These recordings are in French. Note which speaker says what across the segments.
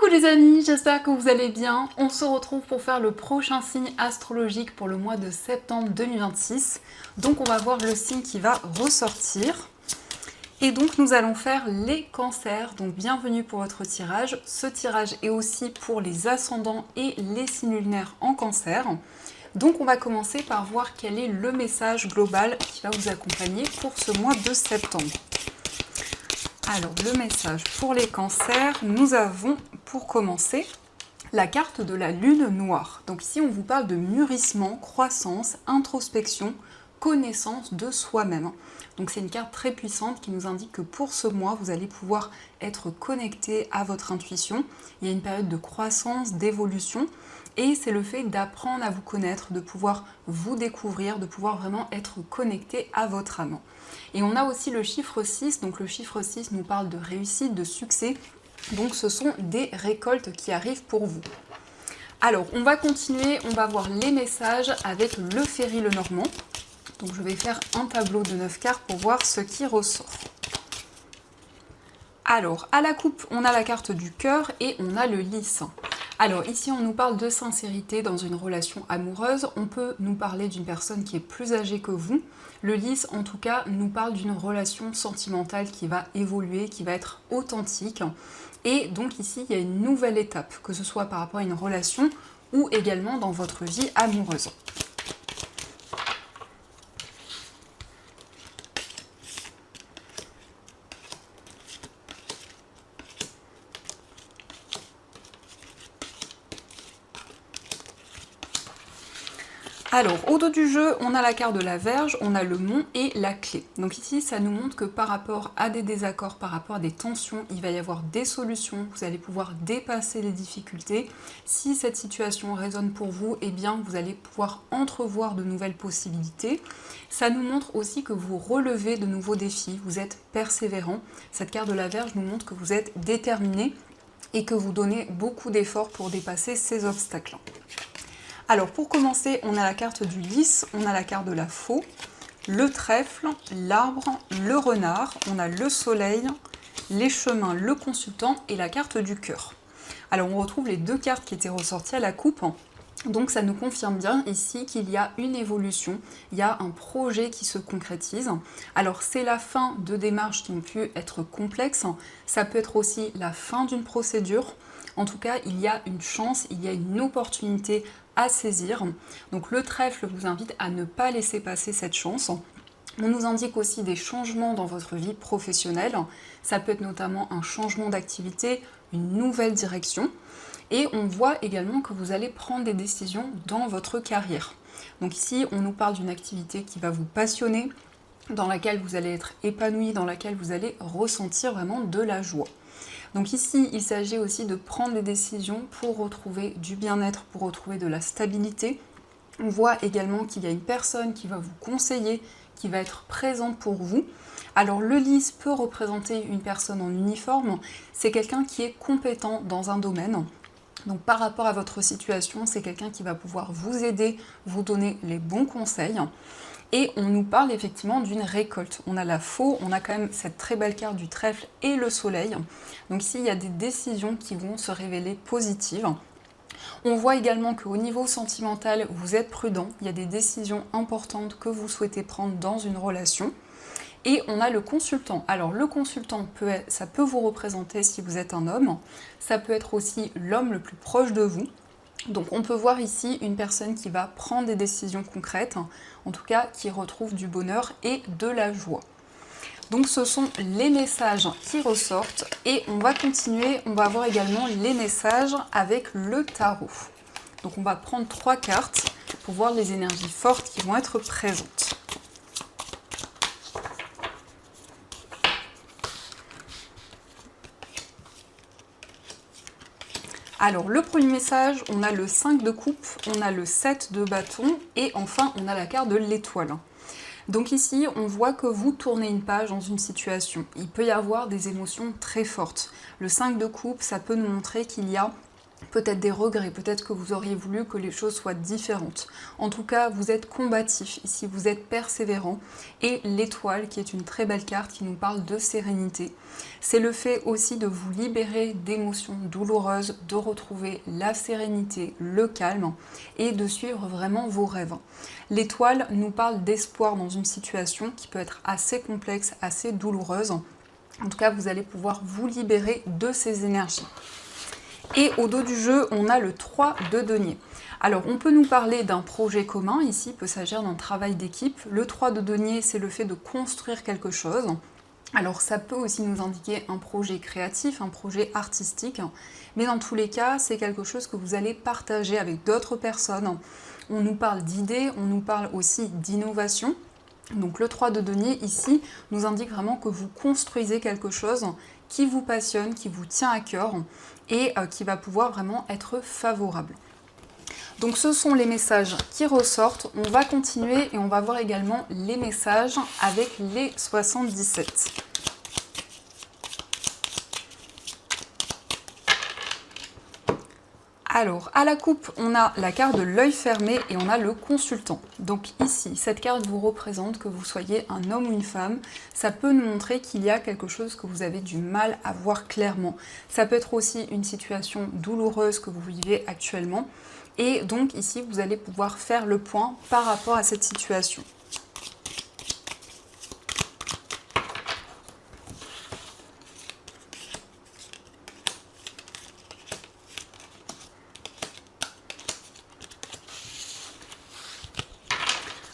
Speaker 1: Coucou les amis, j'espère que vous allez bien. On se retrouve pour faire le prochain signe astrologique pour le mois de septembre 2026. Donc on va voir le signe qui va ressortir. Et donc nous allons faire les cancers. Donc bienvenue pour votre tirage. Ce tirage est aussi pour les ascendants et les signes lunaires en cancer. Donc on va commencer par voir quel est le message global qui va vous accompagner pour ce mois de septembre. Alors, le message pour les cancers, nous avons pour commencer la carte de la lune noire. Donc ici, on vous parle de mûrissement, croissance, introspection, connaissance de soi-même. Donc c'est une carte très puissante qui nous indique que pour ce mois, vous allez pouvoir être connecté à votre intuition. Il y a une période de croissance, d'évolution. Et c'est le fait d'apprendre à vous connaître, de pouvoir vous découvrir, de pouvoir vraiment être connecté à votre âme. Et on a aussi le chiffre 6, donc le chiffre 6 nous parle de réussite, de succès, donc ce sont des récoltes qui arrivent pour vous. Alors on va continuer, on va voir les messages avec le Ferry Lenormand. Donc je vais faire un tableau de 9 cartes pour voir ce qui ressort. Alors à la coupe, on a la carte du cœur et on a le lys. Alors ici on nous parle de sincérité dans une relation amoureuse, on peut nous parler d'une personne qui est plus âgée que vous. Le lys en tout cas nous parle d'une relation sentimentale qui va évoluer, qui va être authentique. Et donc ici il y a une nouvelle étape, que ce soit par rapport à une relation ou également dans votre vie amoureuse. Alors, au dos du jeu, on a la carte de la Vierge, on a le mont et la clé. Donc ici, ça nous montre que par rapport à des désaccords, par rapport à des tensions, il va y avoir des solutions, vous allez pouvoir dépasser les difficultés. Si cette situation résonne pour vous, eh bien, vous allez pouvoir entrevoir de nouvelles possibilités. Ça nous montre aussi que vous relevez de nouveaux défis, vous êtes persévérant. Cette carte de la Vierge nous montre que vous êtes déterminé et que vous donnez beaucoup d'efforts pour dépasser ces obstacles. Alors pour commencer, on a la carte du lys, on a la carte de la faux, le trèfle, l'arbre, le renard, on a le soleil, les chemins, le consultant et la carte du cœur. Alors on retrouve les deux cartes qui étaient ressorties à la coupe. Donc ça nous confirme bien ici qu'il y a une évolution, il y a un projet qui se concrétise. Alors c'est la fin de démarches qui ont pu être complexes, ça peut être aussi la fin d'une procédure. En tout cas, il y a une chance, il y a une opportunité à saisir. Donc le trèfle vous invite à ne pas laisser passer cette chance. On nous indique aussi des changements dans votre vie professionnelle. Ça peut être notamment un changement d'activité, une nouvelle direction. Et on voit également que vous allez prendre des décisions dans votre carrière. Donc ici, on nous parle d'une activité qui va vous passionner, dans laquelle vous allez être épanoui, dans laquelle vous allez ressentir vraiment de la joie. Donc ici, il s'agit aussi de prendre des décisions pour retrouver du bien-être, pour retrouver de la stabilité. On voit également qu'il y a une personne qui va vous conseiller, qui va être présente pour vous. Alors le lys peut représenter une personne en uniforme, c'est quelqu'un qui est compétent dans un domaine. Donc par rapport à votre situation, c'est quelqu'un qui va pouvoir vous aider, vous donner les bons conseils. Et on nous parle effectivement d'une récolte. On a la faux, on a quand même cette très belle carte du trèfle et le soleil. Donc ici, il y a des décisions qui vont se révéler positives. On voit également qu'au niveau sentimental, vous êtes prudent. Il y a des décisions importantes que vous souhaitez prendre dans une relation. Et on a le consultant. Alors le consultant, ça peut vous représenter si vous êtes un homme. Ça peut être aussi l'homme le plus proche de vous. Donc on peut voir ici une personne qui va prendre des décisions concrètes, en tout cas qui retrouve du bonheur et de la joie. Donc ce sont les messages qui ressortent et on va continuer, on va voir également les messages avec le tarot. Donc on va prendre 3 cartes pour voir les énergies fortes qui vont être présentes. Alors le premier message, on a le 5 de coupe, on a le 7 de bâton et enfin on a la carte de l'étoile. Donc ici, on voit que vous tournez une page dans une situation. Il peut y avoir des émotions très fortes. Le 5 de coupe, ça peut nous montrer qu'il y a peut-être des regrets, peut-être que vous auriez voulu que les choses soient différentes. En tout cas, vous êtes combatif ici, vous êtes persévérant. Et l'étoile, qui est une très belle carte, qui nous parle de sérénité, c'est le fait aussi de vous libérer d'émotions douloureuses, de retrouver la sérénité, le calme et de suivre vraiment vos rêves. L'étoile nous parle d'espoir dans une situation qui peut être assez complexe, assez douloureuse. En tout cas, vous allez pouvoir vous libérer de ces énergies. Et au dos du jeu, on a le 3 de denier. Alors, on peut nous parler d'un projet commun, ici, il peut s'agir d'un travail d'équipe. Le 3 de denier, c'est le fait de construire quelque chose. Alors, ça peut aussi nous indiquer un projet créatif, un projet artistique, mais dans tous les cas, c'est quelque chose que vous allez partager avec d'autres personnes. On nous parle d'idées, on nous parle aussi d'innovation. Donc le 3 de denier ici nous indique vraiment que vous construisez quelque chose qui vous passionne, qui vous tient à cœur et qui va pouvoir vraiment être favorable. Donc ce sont les messages qui ressortent. On va continuer et on va voir également les messages avec les 77. Alors, à la coupe, on a la carte de l'œil fermé et on a le consultant. Donc ici, cette carte vous représente que vous soyez un homme ou une femme. Ça peut nous montrer qu'il y a quelque chose que vous avez du mal à voir clairement. Ça peut être aussi une situation douloureuse que vous vivez actuellement. Et donc ici, vous allez pouvoir faire le point par rapport à cette situation.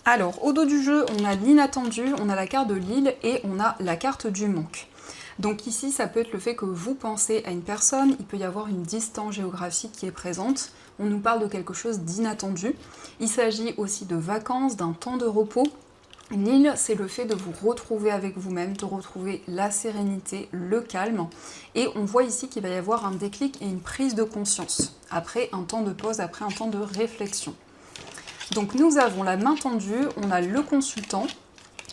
Speaker 1: Alors, au dos du jeu, on a l'inattendu, on a la carte de l'île et on a la carte du manque. Donc ici, ça peut être le fait que vous pensez à une personne, il peut y avoir une distance géographique qui est présente, on nous parle de quelque chose d'inattendu. Il s'agit aussi de vacances, d'un temps de repos. L'île, c'est le fait de vous retrouver avec vous-même, de retrouver la sérénité, le calme. Et on voit ici qu'il va y avoir un déclic et une prise de conscience, après un temps de pause, après un temps de réflexion. Donc nous avons la main tendue, on a le consultant,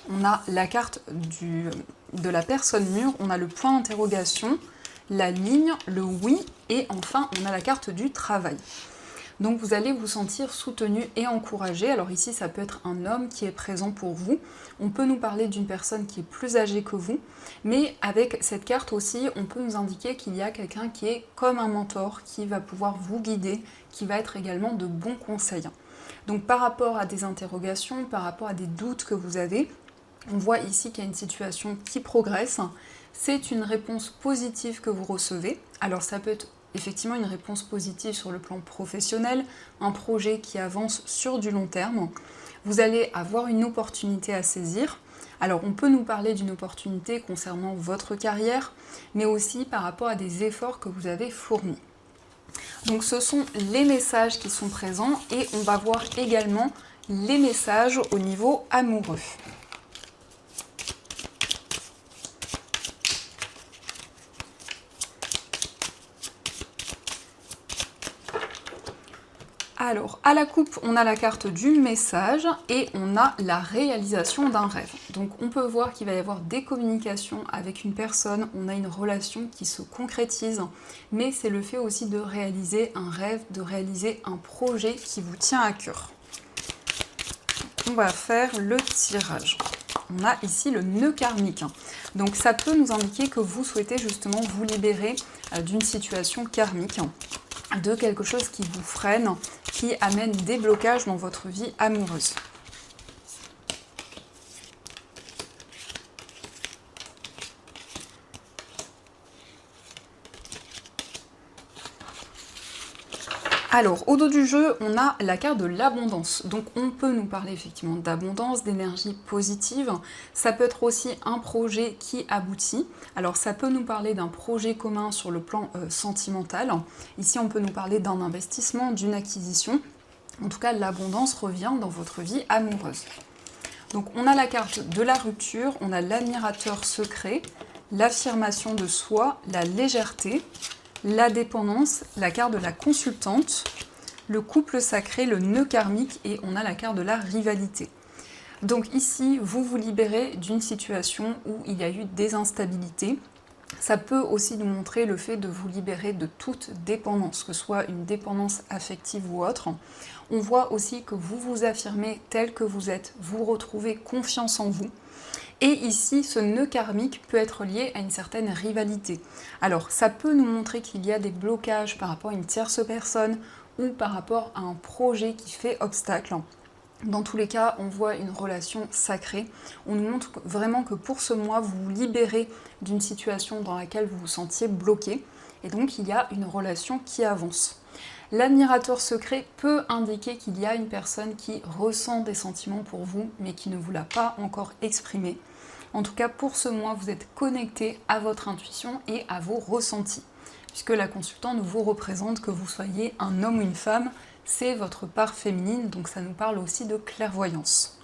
Speaker 1: on a la carte de la personne mûre, on a le point d'interrogation, la ligne, le oui et enfin on a la carte du travail. Donc vous allez vous sentir soutenu et encouragé. Alors ici ça peut être un homme qui est présent pour vous, on peut nous parler d'une personne qui est plus âgée que vous, mais avec cette carte aussi on peut nous indiquer qu'il y a quelqu'un qui est comme un mentor, qui va pouvoir vous guider, qui va être également de bons conseils. Donc par rapport à des interrogations, par rapport à des doutes que vous avez, on voit ici qu'il y a une situation qui progresse. C'est une réponse positive que vous recevez. Alors ça peut être effectivement une réponse positive sur le plan professionnel, un projet qui avance sur du long terme. Vous allez avoir une opportunité à saisir. Alors on peut nous parler d'une opportunité concernant votre carrière, mais aussi par rapport à des efforts que vous avez fournis. Donc ce sont les messages qui sont présents et on va voir également les messages au niveau amoureux. Alors, à la coupe, on a la carte du message et on a la réalisation d'un rêve. Donc, on peut voir qu'il va y avoir des communications avec une personne, on a une relation qui se concrétise, mais c'est le fait aussi de réaliser un rêve, de réaliser un projet qui vous tient à cœur. On va faire le tirage. On a ici le nœud karmique. Donc, ça peut nous indiquer que vous souhaitez justement vous libérer d'une situation karmique, de quelque chose qui vous freine, qui amène des blocages dans votre vie amoureuse. Alors, au dos du jeu, on a la carte de l'abondance. Donc, on peut nous parler effectivement d'abondance, d'énergie positive. Ça peut être aussi un projet qui aboutit. Alors, ça peut nous parler d'un projet commun sur le plan sentimental. Ici, on peut nous parler d'un investissement, d'une acquisition. En tout cas, l'abondance revient dans votre vie amoureuse. Donc, on a la carte de la rupture, on a l'admirateur secret, l'affirmation de soi, la légèreté, la dépendance, la carte de la consultante, le couple sacré, le nœud karmique et on a la carte de la rivalité. Donc ici, vous vous libérez d'une situation où il y a eu des instabilités. Ça peut aussi nous montrer le fait de vous libérer de toute dépendance, que ce soit une dépendance affective ou autre. On voit aussi que vous vous affirmez tel que vous êtes, vous retrouvez confiance en vous. Et ici, ce nœud karmique peut être lié à une certaine rivalité. Alors, ça peut nous montrer qu'il y a des blocages par rapport à une tierce personne ou par rapport à un projet qui fait obstacle. Dans tous les cas, on voit une relation sacrée. On nous montre vraiment que pour ce mois, vous vous libérez d'une situation dans laquelle vous vous sentiez bloqué. Et donc, il y a une relation qui avance. L'admirateur secret peut indiquer qu'il y a une personne qui ressent des sentiments pour vous, mais qui ne vous l'a pas encore exprimé. En tout cas, pour ce mois, vous êtes connecté à votre intuition et à vos ressentis. Puisque la consultante vous représente, que vous soyez un homme ou une femme, c'est votre part féminine, donc ça nous parle aussi de clairvoyance.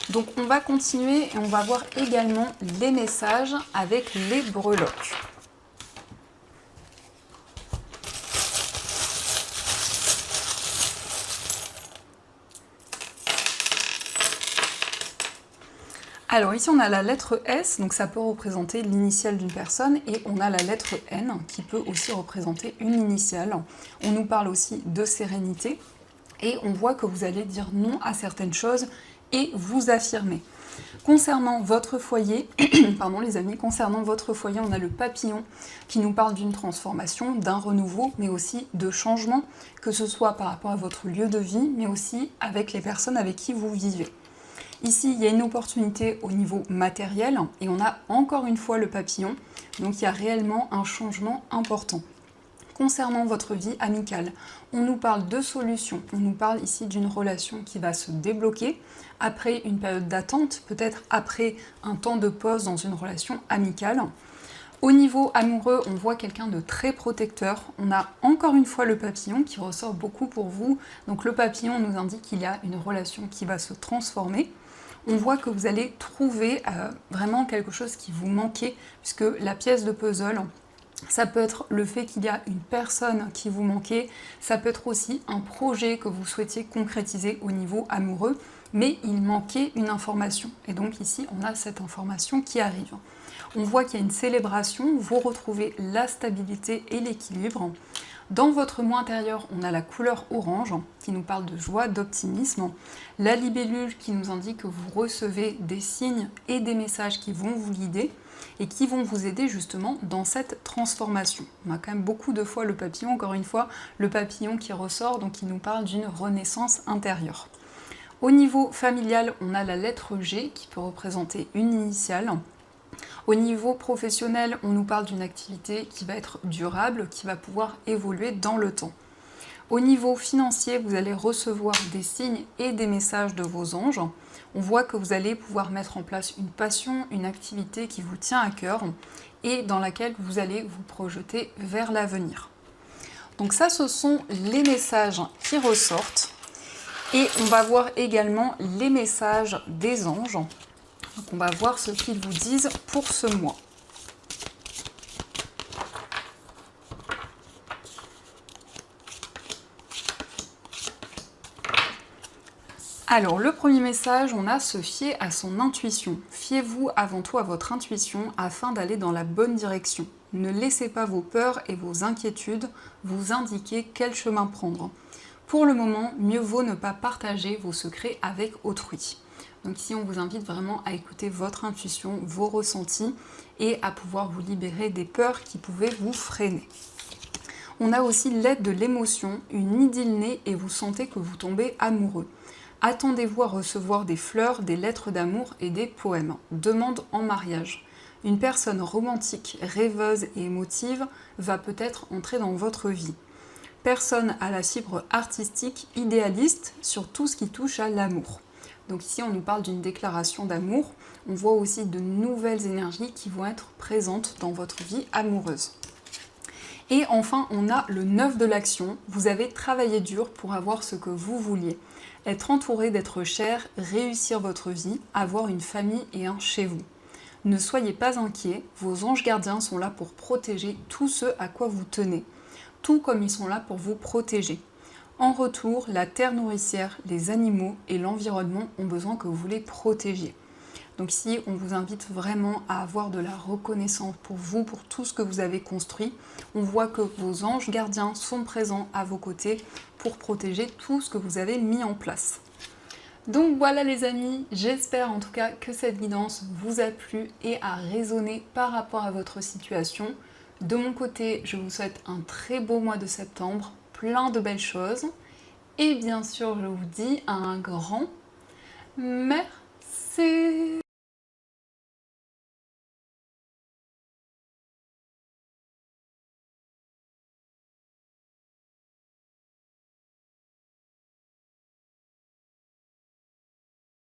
Speaker 1: Donc on va continuer et on va voir également les messages avec les breloques. Alors ici on a la lettre S, donc ça peut représenter l'initiale d'une personne, et on a la lettre N qui peut aussi représenter une initiale. On nous parle aussi de sérénité et on voit que vous allez dire non à certaines choses et vous affirmer. Concernant votre foyer, pardon les amis, concernant votre foyer, on a le papillon qui nous parle d'une transformation, d'un renouveau, mais aussi de changement, que ce soit par rapport à votre lieu de vie, mais aussi avec les personnes avec qui vous vivez. Ici, il y a une opportunité au niveau matériel et on a encore une fois le papillon, donc il y a réellement un changement important. Concernant votre vie amicale, on nous parle de solutions, on nous parle ici d'une relation qui va se débloquer après une période d'attente, peut-être après un temps de pause dans une relation amicale. Au niveau amoureux, on voit quelqu'un de très protecteur. On a encore une fois le papillon qui ressort beaucoup pour vous. Donc le papillon nous indique qu'il y a une relation qui va se transformer. On voit que vous allez trouver vraiment quelque chose qui vous manquait, puisque la pièce de puzzle, ça peut être le fait qu'il y a une personne qui vous manquait, ça peut être aussi un projet que vous souhaitiez concrétiser au niveau amoureux, mais il manquait une information. Et donc ici, on a cette information qui arrive. On voit qu'il y a une célébration, vous retrouvez la stabilité et l'équilibre. Dans votre moi intérieur, on a la couleur orange qui nous parle de joie, d'optimisme. La libellule qui nous indique que vous recevez des signes et des messages qui vont vous guider et qui vont vous aider justement dans cette transformation. On a quand même beaucoup de fois le papillon, encore une fois, le papillon qui ressort, donc qui nous parle d'une renaissance intérieure. Au niveau familial, on a la lettre G qui peut représenter une initiale. Au niveau professionnel, on nous parle d'une activité qui va être durable, qui va pouvoir évoluer dans le temps. Au niveau financier, vous allez recevoir des signes et des messages de vos anges. On voit que vous allez pouvoir mettre en place une passion, une activité qui vous tient à cœur et dans laquelle vous allez vous projeter vers l'avenir. Donc ça, ce sont les messages qui ressortent. Et on va voir également les messages des anges. Donc on va voir ce qu'ils vous disent pour ce mois. Alors le premier message, on a se fier à son intuition. Fiez-vous avant tout à votre intuition afin d'aller dans la bonne direction. Ne laissez pas vos peurs et vos inquiétudes vous indiquer quel chemin prendre. Pour le moment, mieux vaut ne pas partager vos secrets avec autrui. Donc ici, on vous invite vraiment à écouter votre intuition, vos ressentis et à pouvoir vous libérer des peurs qui pouvaient vous freiner. On a aussi l'aide de l'émotion, une idylle naît et vous sentez que vous tombez amoureux. Attendez-vous à recevoir des fleurs, des lettres d'amour et des poèmes. Demande en mariage. Une personne romantique, rêveuse et émotive va peut-être entrer dans votre vie. Personne à la fibre artistique, idéaliste sur tout ce qui touche à l'amour. Donc ici, on nous parle d'une déclaration d'amour. On voit aussi de nouvelles énergies qui vont être présentes dans votre vie amoureuse. Et enfin, on a le 9 de l'action. Vous avez travaillé dur pour avoir ce que vous vouliez. Être entouré d'êtres chers, réussir votre vie, avoir une famille et un chez vous. Ne soyez pas inquiets, vos anges gardiens sont là pour protéger tout ce à quoi vous tenez, tout comme ils sont là pour vous protéger. En retour, la terre nourricière, les animaux et l'environnement ont besoin que vous les protégiez. Donc ici, on vous invite vraiment à avoir de la reconnaissance pour vous, pour tout ce que vous avez construit. On voit que vos anges gardiens sont présents à vos côtés pour protéger tout ce que vous avez mis en place. Donc voilà les amis, j'espère en tout cas que cette guidance vous a plu et a résonné par rapport à votre situation. De mon côté, je vous souhaite un très beau mois de septembre, plein de belles choses. Et bien sûr, je vous dis un grand merci.